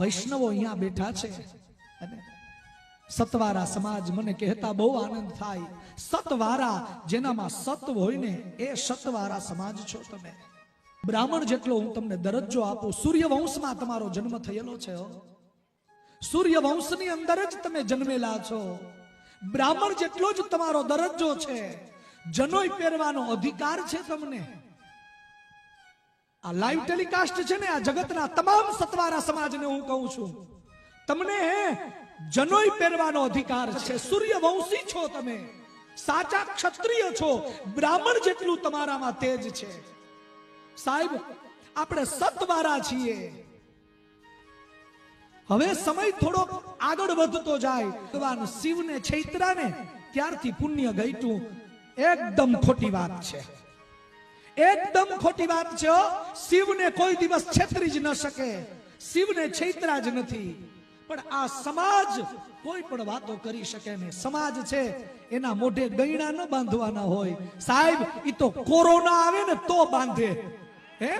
વૈષ્ણવો અહીંયા બેઠા છે અને સતવારા સમાજ મને કહેતા બહુ આનંદ થાય. સતવારા જેનામાં સત્વ હોય ને એ સતવારા સમાજ છો તમે. બ્રાહ્મણ જેટલો હું તમને દરજ્જો આપું. સૂર્યવંશમાં તમારો જન્મ થયેલો છે. સૂર્યવંશની અંદર જ તમે જન્મેલા છો. બ્રાહ્મણ જેટલો જ તમારો દરજ્જો છે. જનોઈ પહેરવાનો અધિકાર છે તમને. આ લાઈવ ટેલિકાસ્ટ છે ને, આ જગતના તમામ સતવારા સમાજને હું કહું છું, તમને જનોઈ પહેરવાનો અધિકાર છે. સૂર્યવંશી છો તમે, સાચા ક્ષત્રિય છો. બ્રાહ્મણ જેટલું તમારામાં તેજ છે. સાહેબ, આપણે સતવારા છીએ. હવે સમય થોડો આગળ વધતો જાય. ભગવાન શિવને છૈત્રાને ત્યારથી પુણ્ય ગઈતું. એકદમ ખોટી વાત છે. એકદમ ખોટી વાત છે. શિવને કોઈ દિવસ છેતરી જ ન શકે. શિવને છૈત્રા જ નથી. પણ આ સમાજ કોઈ પણ વાતો કરી શકે ને. સમાજ છે એના મોઢે ગયણા ન બાંધવાના હોય. સાહેબ, ઈ તો કોરોના આવે ને તો બાંધે. હે